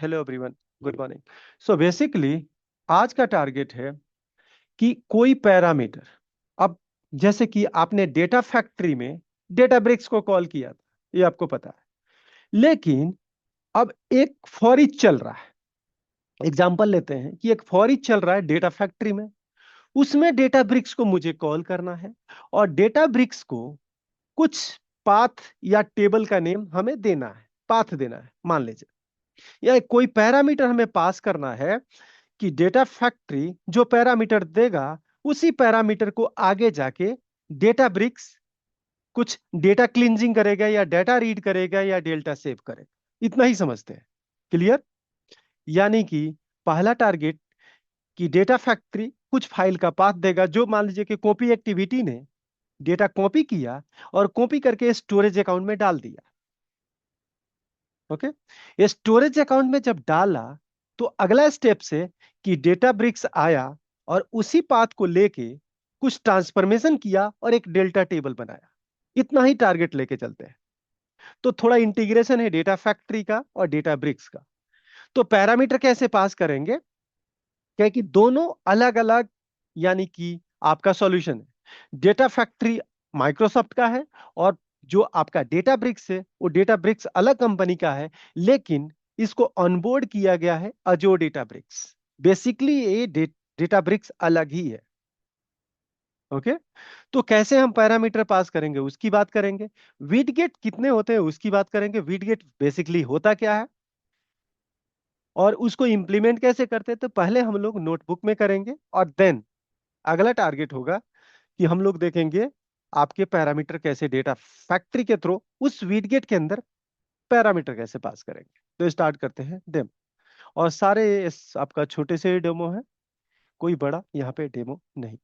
Hello everyone, good morning. So basically आज का target है कि कोई पैरामीटर, अब जैसे कि आपने डेटा फैक्ट्री में डेटाब्रिक्स को कॉल किया था, ये आपको पता है। लेकिन अब एक फॉर ईच चल रहा है। एग्जांपल लेते हैं कि एक फॉर ईच चल रहा है डेटा फैक्ट्री में, उसमें डेटाब्रिक्स को मुझे कॉल करना है और डेटाब्रिक्स को कुछ पाथ या टेबल का नेम हमें देना है, पाथ देना है मान लीजिए, या कोई पैरामीटर हमें पास करना है कि डेटा फैक्ट्री जो पैरामीटर देगा उसी पैरामीटर को आगे जाके डेटाब्रिक्स कुछ डेटा क्लींजिंग करेगा या डेटा रीड करेगा या डेल्टा सेव करेगा। इतना ही समझते हैं। क्लियर? यानी कि पहला टारगेट कि डेटा फैक्ट्री कुछ फाइल का पाथ देगा, जो मान लीजिए कि कॉपी एक्टिविटी ने डेटा कॉपी किया और कॉपी करके स्टोरेज अकाउंट में डाल दिया। ओके, ये स्टोरेज अकाउंट में जब डाला तो अगला स्टेप से कि डेटा ब्रिक्स आया और उसी पाथ को लेके कुछ ट्रांसफॉर्मेशन किया और एक डेल्टा टेबल बनाया। इतना ही टारगेट लेके चलते हैं। तो थोड़ा इंटीग्रेशन है डेटा फैक्ट्री का और डेटा ब्रिक्स का। तो पैरामीटर कैसे पास करेंगे? क्या कि दोनों अलग अलग, यानी कि आपका सॉल्यूशन है डेटा फैक्ट्री माइक्रोसॉफ्ट का है और जो आपका डेटा ब्रिक्स है वो डेटा ब्रिक्स अलग कंपनी का है, लेकिन इसको ऑनबोर्ड किया गया है अजोर डेटा ब्रिक्स। बेसिकली ये डेटा ब्रिक्स अलग ही है। ओके, तो कैसे हम पैरामीटर पास करेंगे उसकी बात करेंगे। विडगेट कितने होते हैं उसकी बात करेंगे। विडगेट बेसिकली होता क्या है और उसको इंप्लीमेंट कैसे करते हैं, तो पहले हम लोग नोटबुक में करेंगे और देन अगला टारगेट होगा कि हम लोग देखेंगे आपके पैरामीटर कैसे डेटा फैक्ट्री के थ्रू उस विडगेट के अंदर पैरामीटर कैसे पास करेंगे। तो स्टार्ट करते हैं डेमो। और सारे आपका छोटे से डेमो है, कोई बड़ा यहाँ पे डेमो नहीं।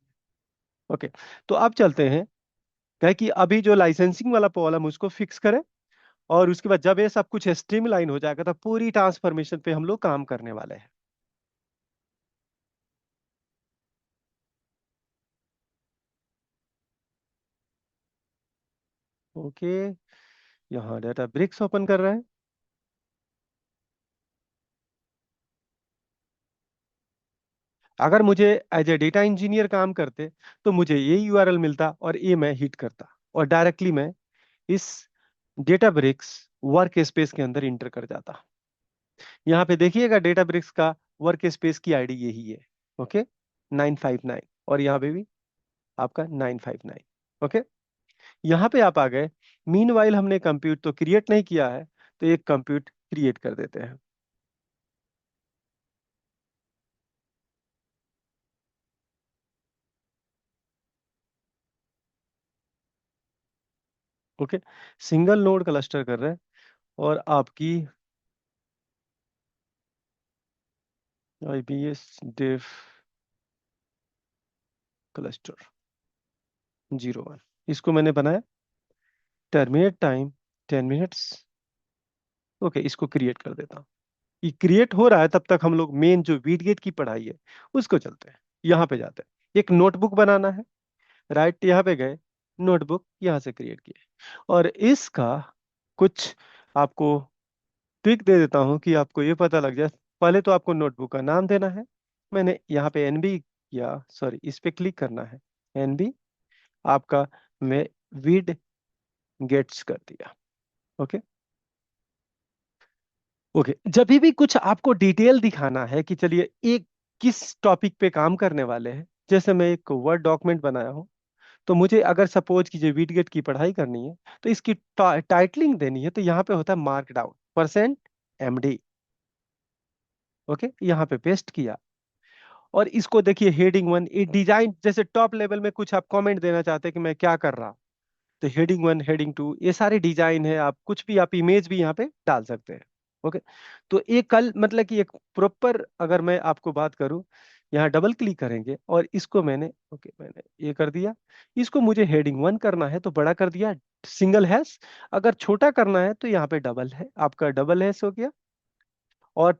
ओके, तो अब चलते हैं कहे कि अभी जो लाइसेंसिंग वाला प्रॉब्लम उसको फिक्स करें और उसके बाद जब ये सब कुछ स्ट्रीमलाइन हो जाएगा तो पूरी ट्रांसफॉर्मेशन पे हम लोग काम करने वाले हैं। ओके, यहाँ डाटा ब्रिक्स ओपन कर रहे हैं। अगर मुझे एज ए डेटा इंजीनियर काम करते तो मुझे ये यूआरएल मिलता और ये मैं हिट करता और डायरेक्टली मैं इस डेटाब्रिक्स वर्क स्पेस के अंदर इंटर कर जाता। यहाँ पे देखिएगा डेटाब्रिक्स का वर्क स्पेस की आईडी यही है। ओके, 959 और यहाँ पे भी आपका 959। ओके, यहाँ पे आप आ गए। मीनवाइल हमने कंप्यूट तो क्रिएट नहीं किया है, तो एक कंप्यूट क्रिएट कर देते हैं। ओके, सिंगल नोड क्लस्टर कर रहे हैं और आपकी IBS डेव क्लस्टर 01 इसको मैंने बनाया। Terminate time 10 minutes. ओके, इसको क्रिएट कर देता हूँ। ये क्रिएट हो रहा है तब तक हम लोग मेन जो वीडगेट की पढ़ाई है उसको चलते हैं। यहाँ पे जाते हैं, एक नोटबुक बनाना है। राइट, यहाँ पे गए, नोटबुक यहाँ से क्रिएट किए और इसका कुछ आपको ट्रिक दे देता हूँ कि आपको ये पता लग जाए। पहले तो आपको नोटबुक का नाम देना है। मैंने यहाँ पे एनबी किया, सॉरी इस पे क्लिक करना है। एनबी आपका मैं वीड गेट्स कर दिया। ओके, ओके, जब भी कुछ आपको डिटेल दिखाना है कि चलिए एक किस टॉपिक पे काम करने वाले हैं, जैसे मैं एक वर्ड डॉक्यूमेंट बनाया हूँ, तो मुझे अगर सपोज कीजिए वीडगेट की पढ़ाई करनी है तो इसकी टाइटलिंग देनी है, तो यहाँ पे होता है mark down percent MD। Okay, यहाँ पे पेस्ट किया और इसको देखिए हेडिंग 1, ये डिजाइन जैसे टॉप लेवल में कुछ आप कमेंट देना चाहते हैं कि मैं क्या कर रहा हूँ, तो हेडिंग 1 हेडिंग 2 ये सारे डिजाइन है। आप कुछ भी, आप इमेज भी यहाँ पे डाल सकते हैं। ओके, तो ये कल मतलब कि एक प्रॉपर, अगर मैं आपको बात करूं, यहाँ डबल क्लिक करेंगे और इसको मैंने, ओके मैंने ये कर दिया। इसको मुझे हेडिंग 1 करना है तो बड़ा कर दिया, सिंगल हैश। अगर छोटा करना है तो यहाँ पे डबल है, आपका डबल हैश हो गया। और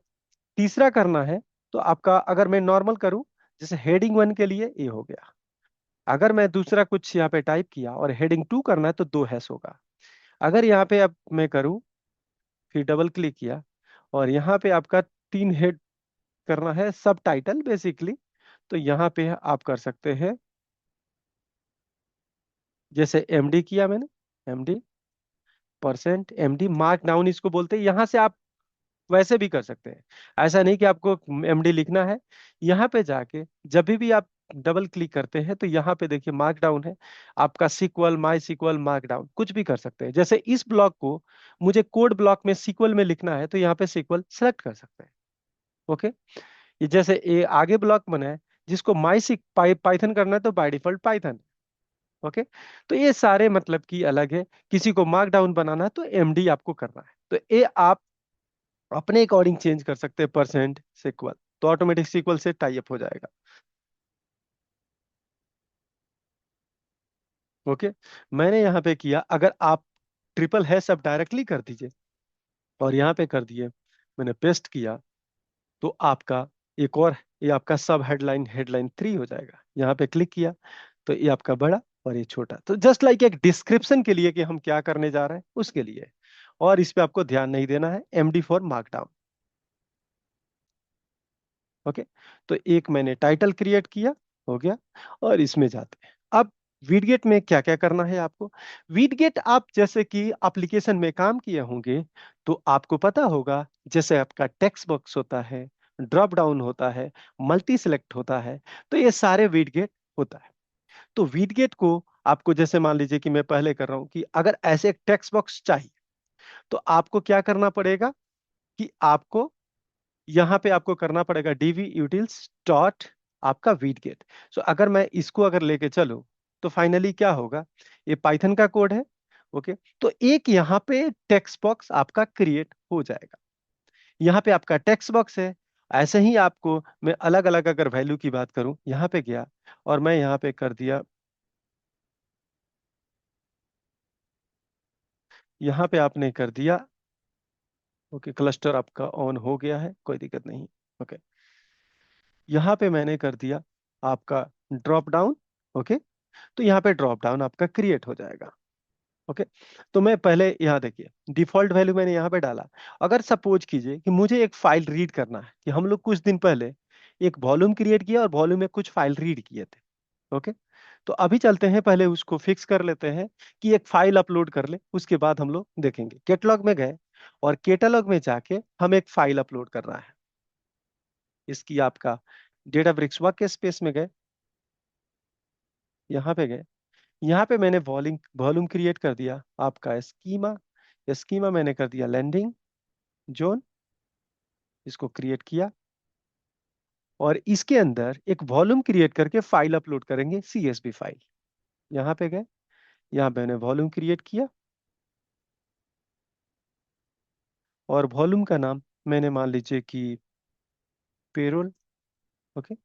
तीसरा करना है तो आपका, अगर मैं नॉर्मल करूं, जैसे हेडिंग 1 के लिए ये हो गया। अगर मैं दूसरा कुछ यहाँ पे टाइप किया और हेडिंग 2 करना है तो 2 हैश होगा। अगर यहाँ पे अब मैं करूं, फिर डबल क्लिक किया और यहाँ पे आपका 3 हेड करना है, सब टाइटल बेसिकली। तो यहाँ पे आप कर सकते हैं, जैसे एमडी किया मैंने, MD percent, MD mark down इसको बोलते हैं। यहाँ से आप वैसे भी कर सकते हैं, ऐसा नहीं कि आपको एमडी लिखना है। यहाँ पे जाके जब भी आप डबल क्लिक करते हैं तो यहाँ पे देखिए मार्क डाउन है आपका, सीक्वल, माई सीक्वल, मार्क डाउन कुछ भी कर सकते हैं। जैसे इस ब्लॉक को मुझे कोड ब्लॉक में सीक्वल में लिखना है तो यहाँ पे सीक्वल सेलेक्ट कर सकते हैं। ओके, ये जैसे ये आगे ब्लॉक बना है जिसको माई सीक पाइथन करना है तो बाय डिफॉल्ट पाइथन। ओके, तो ये सारे मतलब की अलग है। किसी को मार्क डाउन बनाना है तो एमडी आपको करना है, तो ये आप अपने अकॉर्डिंग चेंज कर सकते हैं, परसेंट सीक्वल, तो ऑटोमेटिक सीक्वल से टाई अप हो जाएगा। ओके, मैंने यहाँ पे किया, अगर आप ट्रिपल है सब डायरेक्टली कर दीजिए, और यहाँ पे कर दिए, मैंने पेस्ट किया, तो आपका एक और, ये आपका सब हेडलाइन, हेडलाइन 3 हो जाएगा। यहाँ पे क्लिक किया तो ये आपका बड़ा और ये छोटा, तो जस्ट लाइक एक डिस्क्रिप्शन के लिए कि हम क्या करने जा रहे हैं उसके लिए। और इस पे आपको ध्यान नहीं देना है, एमडी फॉर मार्कडाउन। ओके, तो एक मैंने टाइटल क्रिएट किया, हो गया। और इसमें जाते हैं अब, वीडगेट में क्या क्या करना है आपको। वीडगेट आप जैसे कि एप्लीकेशन में काम किए होंगे तो आपको पता होगा, जैसे आपका टेक्स्ट बॉक्स होता है, ड्रॉप डाउन होता है, मल्टी सिलेक्ट होता है, तो ये सारे वीडगेट होता है। तो वीडगेट को आपको, जैसे मान लीजिए कि मैं पहले कर रहा हूं कि अगर ऐसे एक टेक्स्ट बॉक्स चाहिए तो आपको क्या करना पड़ेगा कि आपको यहाँ पे आपको करना पड़ेगा डीवी यूटिल्स डॉट आपका वीडगेट। सो अगर मैं इसको अगर लेके चलूं तो फाइनली क्या होगा, ये पाइथन का कोड है। ओके, तो एक यहाँ पे टेक्स्ट बॉक्स आपका क्रिएट हो जाएगा, यहाँ पे आपका टेक्स्ट बॉक्स है। ऐसे ही आपको मैं अलग अलग अगर वैल्यू की बात करूं, यहाँ पे गया और मैं यहाँ पे कर दिया, यहाँ पे आपने कर दिया। ओके, क्लस्टर आपका ऑन हो गया है, कोई दिक्कत नहीं। ओके, यहाँ पे मैंने कर दिया आपका ड्रॉप डाउन। ओके, तो यहाँ पे ड्रॉप डाउन आपका क्रिएट हो जाएगा। ओके, तो मैं पहले यहाँ देखिए डिफॉल्ट वैल्यू मैंने यहाँ पे डाला। अगर सपोज कीजिए कि मुझे एक फाइल रीड करना है, कि हम लोग कुछ दिन पहले एक वॉल्यूम क्रिएट किया और वॉल्यूम में कुछ फाइल रीड किए थे। ओके, तो अभी चलते हैं, पहले उसको फिक्स कर लेते हैं कि एक फाइल अपलोड कर ले, उसके बाद हम लोग देखेंगे। कैटलॉग में गए और कैटलॉग में जाके हम एक फाइल अपलोड कर रहा है, इसकी आपका डेटाब्रिक्स वर्क स्पेस में गए, यहाँ पे गए, यहाँ पे मैंने वॉल्यूम वॉल्यूम क्रिएट कर दिया आपका स्कीमा। स्कीमा मैंने कर दिया लैंडिंग जोन, इसको क्रिएट किया, और इसके अंदर एक वॉल्यूम क्रिएट करके फाइल अपलोड करेंगे, सीएसवी फाइल। यहाँ पे गए, यहाँ पे मैंने वॉल्यूम क्रिएट किया, और वॉल्यूम का नाम मैंने मान लीजिए कि पेरोल। ओके,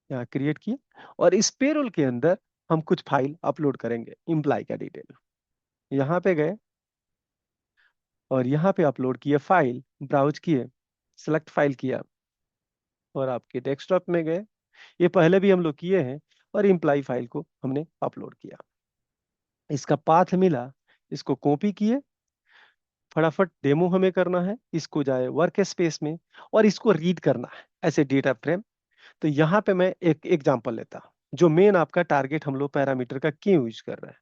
यहाँ क्रिएट किया, और इस पेरोल के अंदर हम कुछ फाइल अपलोड करेंगे, इम्प्लाई का डिटेल। यहाँ पे गए और यहाँ पे अपलोड किए फाइल, ब्राउज किए, सेलेक्ट फाइल किया, और आपके डेस्कटॉप में गए, ये पहले भी हम लोग किए हैं, और इम्प्लाई फाइल को हमने अपलोड किया। इसका पाथ मिला, इसको कॉपी किए, फटाफट डेमो हमें करना है, इसको जाए वर्क स्पेस में और इसको रीड करना है ऐसे डेटा फ्रेम। तो यहाँ पे मैं एक एग्जांपल लेता हूँ, जो मेन आपका टारगेट हम लोग पैरामीटर का क्यों यूज कर रहे हैं।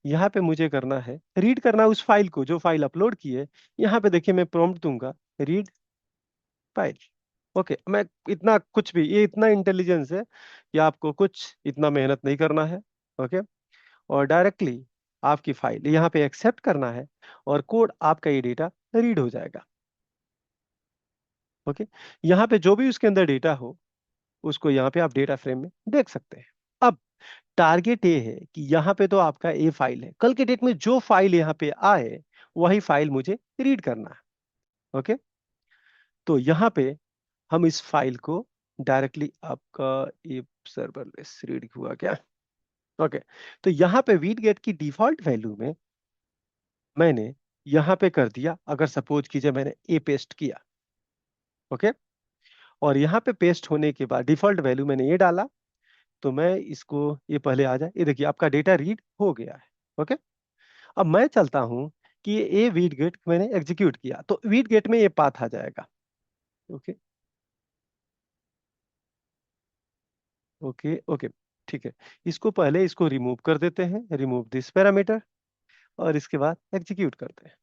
यहाँ पे मुझे करना है, रीड करना उस फाइल को जो फाइल अपलोड की है। यहाँ पे देखिए मैं प्रॉम्प्ट दूंगा, रीड फाइल। ओके, मैं इतना कुछ भी, ये इतना इंटेलिजेंस है कि आपको कुछ इतना मेहनत नहीं करना है। ओके, और डायरेक्टली आपकी फाइल यहाँ पे एक्सेप्ट करना है, और कोड आपका ये डेटा रीड हो जाएगा। ओके, यहाँ पे जो भी उसके अंदर डेटा हो उसको यहाँ पे आप डेटा फ्रेम में देख सकते हैं। अब टारगेट ये है कि यहाँ पे तो आपका ए फाइल है, कल के डेट में जो फाइल यहाँ पे आए वही फाइल मुझे रीड करना है। ओके, तो यहाँ पे हम इस फाइल को डायरेक्टली, आपका ये सर्वरलेस रीड हुआ क्या। ओके, तो यहाँ पे वीट गेट की डिफॉल्ट वैल्यू में मैंने यहाँ पे कर दिया, अगर सपोज कीजिए मैंने ए पेस्ट किया। ओके, और यहाँ पे पेस्ट होने के बाद डिफॉल्ट वैल्यू मैंने ये डाला, तो मैं इसको, ये पहले आ जाए, ये देखिए आपका डेटा रीड हो गया है। ओके, अब मैं चलता हूँ कि ये वीट गेट मैंने एग्जीक्यूट किया, तो वीट गेट में ये पाथ आ जाएगा। ओके ओके ओके, ठीक है। इसको पहले इसको रिमूव कर देते हैं, रिमूव दिस पैरामीटर, और इसके बाद एग्जीक्यूट करते हैं।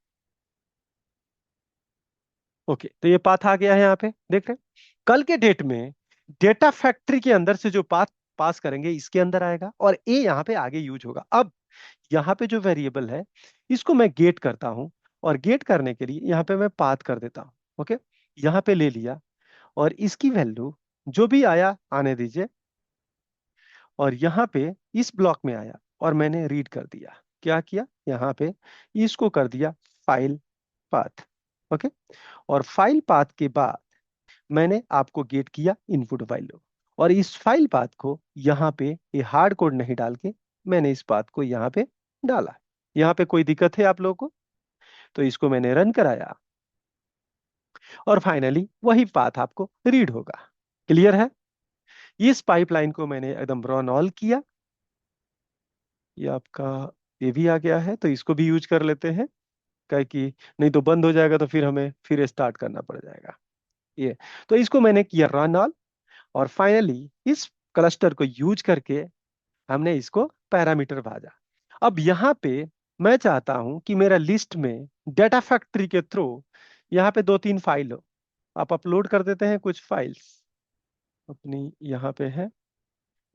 ओके, तो ये पाथ आ गया है, यहाँ पे देख रहे हैं। कल के डेट में डेटा फैक्ट्री के अंदर से जो पाथ पास करेंगे इसके अंदर आएगा, और ए यहाँ पे आगे यूज होगा। अब यहाँ पे जो वेरिएबल है इसको मैं गेट करता हूं, और गेट करने के लिए यहाँ पे मैं पाथ कर देता हूँ। ओके, यहाँ पे ले लिया, और इसकी वैल्यू जो भी आया आने दीजिए, और यहाँ पे इस ब्लॉक में आया और मैंने रीड कर दिया। क्या किया यहाँ पे, इसको कर दिया फाइल पाथ। ओके, और फाइल पाथ के बाद मैंने आपको गेट किया इनपुट फाइल लो, और इस फाइल पाथ को यहाँ पे ये हार्ड कोड नहीं डाल के मैंने इस पाथ को यहाँ पे डाला। यहाँ पे कोई दिक्कत है आप लोगों को? तो इसको मैंने रन कराया, और फाइनली वही पाथ आपको रीड होगा। क्लियर है? इस पाइपलाइन को मैंने एकदम रन ऑल किया। ये आपका ये भी आ गया है, तो इसको भी यूज कर लेते हैं, क्या कि नहीं तो बंद हो जाएगा तो फिर हमें फिर स्टार्ट करना पड़ जाएगा। ये तो इसको मैंने किया रन ऑल, और फाइनली इस क्लस्टर को यूज करके हमने इसको पैरामीटर भाजा। अब यहाँ पे मैं चाहता हूं कि मेरा लिस्ट में डेटा फैक्ट्री के थ्रू यहाँ पे 2-3 फाइल हो। आप अपलोड कर देते हैं कुछ फाइल्स अपनी, यहाँ पे है,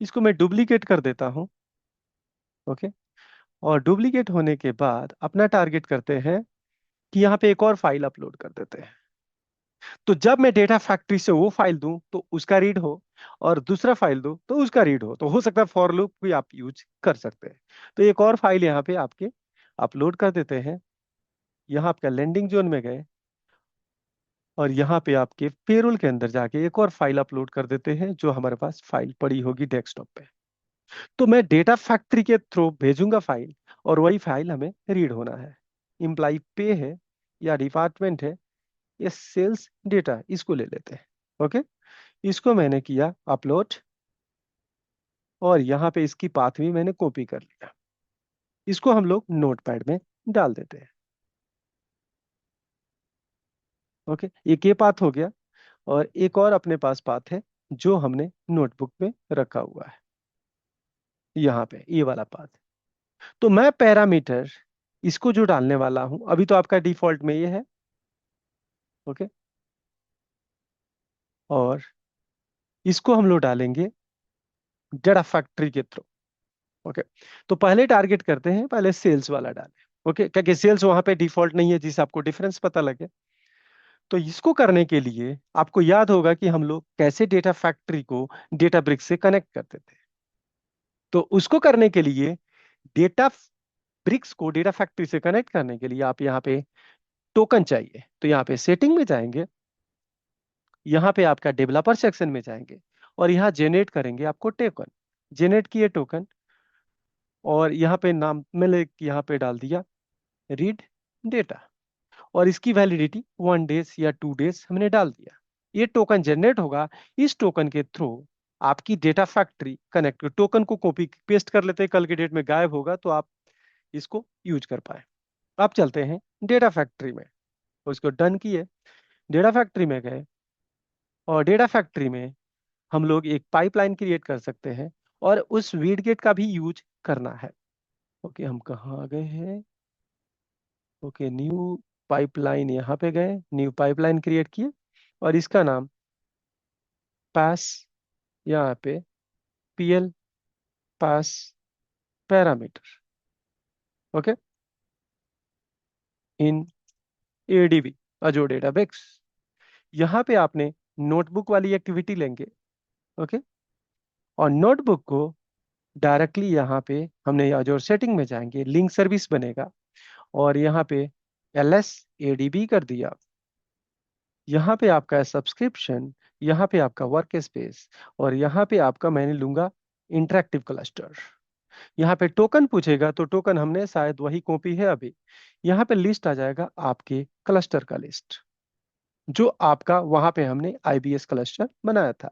इसको मैं डुप्लीकेट कर देता हूँ। ओके, और डुप्लीकेट होने के बाद अपना टारगेट करते हैं कि यहाँ पे एक और फाइल अपलोड कर देते हैं। तो जब मैं डेटा फैक्ट्री से वो फाइल दूं तो उसका रीड हो, और दूसरा फाइल दूं तो उसका रीड हो सकता है फॉर लूप भी आप यूज कर सकते हैं। तो एक और फाइल यहाँ पे आपके अपलोड कर देते हैं। यहाँ आपका लैंडिंग जोन में गए, और यहाँ पे आपके पेरोल के अंदर जाके एक और फाइल अपलोड कर देते हैं, जो हमारे पास फाइल पड़ी होगी डेस्कटॉप पे। तो मैं डेटा फैक्ट्री के थ्रू भेजूंगा फाइल, और वही फाइल हमें रीड होना है। इम्प्लाई पे है या डिपार्टमेंट है या सेल्स डेटा, इसको ले लेते हैं। ओके, इसको मैंने किया अपलोड, और यहाँ पे इसकी पाथ भी मैंने कॉपी कर लिया। इसको हम लोग नोटपैड में डाल देते हैं। ओके, एक ये पाथ हो गया, और एक और अपने पास पाथ है जो हमने नोटबुक में रखा हुआ है, यहाँ पे ये वाला पाथ। तो मैं पैरामीटर इसको जो डालने वाला हूं, अभी तो आपका डिफॉल्ट में ये है। ओके, और इसको हम लोग डालेंगे डेटा फैक्ट्री के थ्रू। ओके, तो पहले टारगेट करते हैं, पहले सेल्स वाला डालें। ओके, क्या सेल्स वहां पे डिफॉल्ट नहीं है, जिससे आपको डिफरेंस पता लगे। तो इसको करने के लिए आपको याद होगा कि हम लोग कैसे डेटा फैक्ट्री को डेटा ब्रिक्स से कनेक्ट करते थे। तो उसको करने के लिए डेटा ब्रिक्स को डेटा फैक्ट्री से कनेक्ट करने के लिए आप यहाँ पे टोकन चाहिए, तो यहाँ पे सेटिंग में जाएंगे, यहाँ पे आपका डेवलपर सेक्शन में जाएंगे, और यहाँ जेनरेट करेंगे आपको टोकन। जेनरेट किए टोकन, और यहाँ पे नाम मैंने यहाँ पे डाल दिया रीड डेटा, और इसकी वैलिडिटी 1 डेज या 2 डेज हमने डाल दिया। ये टोकन जनरेट होगा, इस टोकन के थ्रू आपकी डेटा फैक्ट्री कनेक्ट, टोकन को कॉपी पेस्ट कर लेते हैं, कल के डेट में गायब होगा तो आप इसको यूज कर पाए। अब चलते हैं डेटा फैक्ट्री में, तो इसको डन किए, डेटा फैक्ट्री में गए, और डेटा फैक्ट्री में हम लोग एक पाइपलाइन क्रिएट कर सकते हैं, और उस वीडगेट का भी यूज करना है। ओके, हम कहाँ आ गए हैं? ओके, न्यू पाइपलाइन, यहाँ पे गए, न्यू पाइपलाइन क्रिएट किए, और इसका नाम पास, यहाँ पे पीएल पास पैरामीटर। ओके, इन एडीबी अजोर डेटाबेस, यहाँ पे आपने नोटबुक वाली एक्टिविटी लेंगे। ओके, और नोटबुक को डायरेक्टली यहाँ पे हमने अजोर सेटिंग में जाएंगे, लिंक सर्विस बनेगा, और यहाँ पे एलएस एडीबी कर दिया। यहाँ पे आपका सब्सक्रिप्शन, यहाँ पे आपका वर्क स्पेस, और यहाँ पे आपका मैंने लूंगा इंटरेक्टिव क्लस्टर। यहाँ पे टोकन पूछेगा तो टोकन हमने शायद वही कॉपी है अभी। यहाँ पे लिस्ट आ जाएगा आपके क्लस्टर का लिस्ट, जो आपका वहां पे हमने आईबीएस क्लस्टर बनाया था।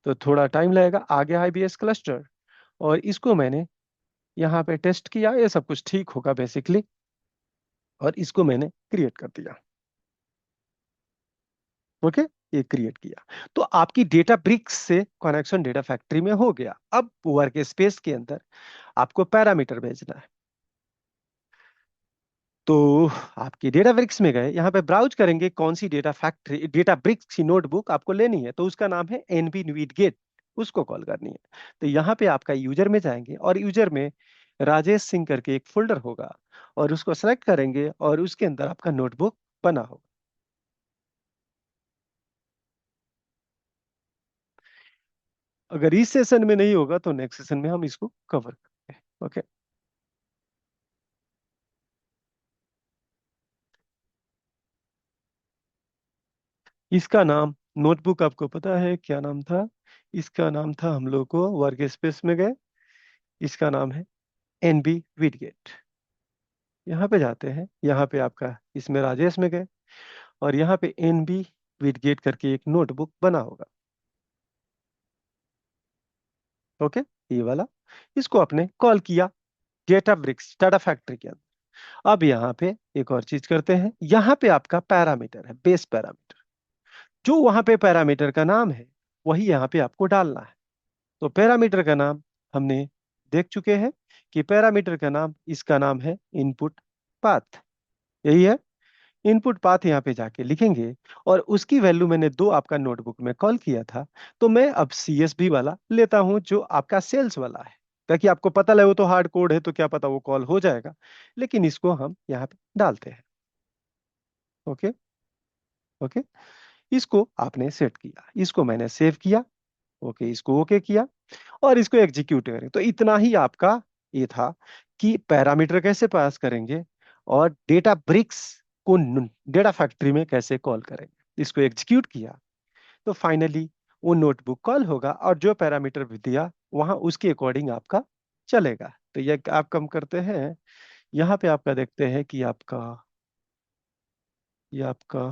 तो थोड़ा टाइम लगेगा, आ गया आईबीएस क्लस्टर, और इसको मैंने यहाँ पे टेस्ट किया, ये सब कुछ ठीक होगा बेसिकली। और इसको मैंने क्रिएट कर दिया। ओके, ये क्रिएट किया। तो आपकी डेटा ब्रिक्स से कनेक्शन डेटा फैक्ट्री में हो गया। अब वर्क स्पेस के अंदर आपको पैरामीटर भेजना है। तो आपकी डेटा ब्रिक्स में गए, यहाँ पे ब्राउज करेंगे कौन सी डेटा फैक्ट्री, डेटा ब्रिक्स की नोटबुक आपको लेनी है, तो उसका नाम है एनबी न्वीडगेट, उसको कॉल करनी है। तो यहाँ पे आपका यूजर में जाएंगे और यूजर में राजेश सिंह करके एक फोल्डर होगा, और उसको सेलेक्ट करेंगे और उसके अंदर आपका नोटबुक बना होगा। अगर इस सेशन में नहीं होगा तो नेक्स्ट सेशन में हम इसको कवर करेंगे। ओके। इसका नाम, नोटबुक आपको पता है क्या नाम था? इसका नाम था, हम लोग को वर्क स्पेस में गए, इसका नाम है एनबी विडगेट। यहाँ पे जाते हैं, यहाँ पे आपका इसमें राजेश में गए और यहाँ पे एनबी विडगेट करके एक नोटबुक बना होगा। ओके, ये वाला, इसको आपने कॉल किया डेटा ब्रिक्स डाटा फैक्ट्री के अंदर। अब यहाँ पे एक और चीज करते हैं, यहाँ पे आपका पैरामीटर है, बेस पैरामीटर, जो वहां पे पैरामीटर का नाम है वही यहाँ पे आपको डालना है। तो पैरामीटर का नाम हमने देख चुके हैं कि पैरामीटर का नाम, इसका नाम है इनपुट पाथ, यही है। इनपुट पाथ यहाँ पे जाके लिखेंगे और उसकी वैल्यू मैंने दो आपका नोटबुक में कॉल किया था, तो मैं अब सीएसबी वाला लेता हूँ जो आपका सेल्स वाला है, ताकि आपको पता लगे, वो तो हार्ड कोड है तो क्या पता वो कॉल हो जाएगा, लेकिन इसको हम यहाँ पे डालते हैं। ओके। ओके, इसको आपने सेट किया, इसको मैंने सेव किया। ओके, इसको ओके किया और इसको एग्जीक्यूट करें। तो इतना ही आपका ये था कि पैरामीटर कैसे पास करेंगे और डेटा ब्रिक्स को डेटा फैक्ट्री में कैसे कॉल करेंगे। इसको एग्जीक्यूट किया तो फाइनली वो नोटबुक कॉल होगा और जो पैरामीटर भी दिया वहां उसके अकॉर्डिंग आपका चलेगा। तो ये आप कम करते हैं, यहाँ पे आपका देखते हैं कि आपका, ये आपका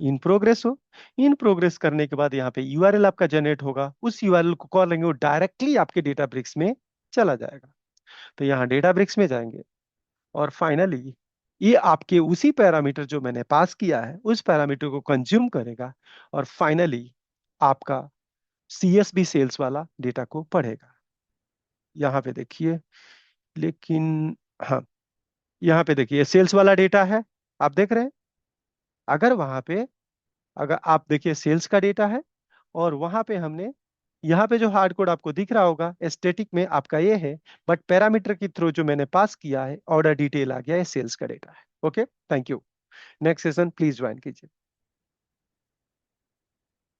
इन प्रोग्रेस हो। इन प्रोग्रेस करने के बाद यहाँ पे यूआरएल आपका जनरेट होगा, उस यूआरएल को कॉल लेंगे, वो डायरेक्टली आपके डेटा ब्रिक्स में चला जाएगा। तो यहाँ डेटा ब्रिक्स में जाएंगे और फाइनली ये आपके उसी पैरामीटर जो मैंने पास किया है उस पैरामीटर को कंज्यूम करेगा और फाइनली आपका सीएसबी सेल्स वाला डेटा को पढ़ेगा। यहाँ पे देखिए, लेकिन हाँ, यहाँ पे देखिए सेल्स वाला डेटा है, आप देख रहे हैं। अगर वहां पे, अगर आप देखिए सेल्स का डेटा है और वहां पे हमने, यहाँ पे जो हार्ड कोड आपको दिख रहा होगा स्टैटिक में आपका ये है, बट पैरामीटर के थ्रू जो मैंने पास किया है ऑर्डर डिटेल आ गया है, सेल्स का डेटा है। Okay, thank you. Next session please join कीजिए।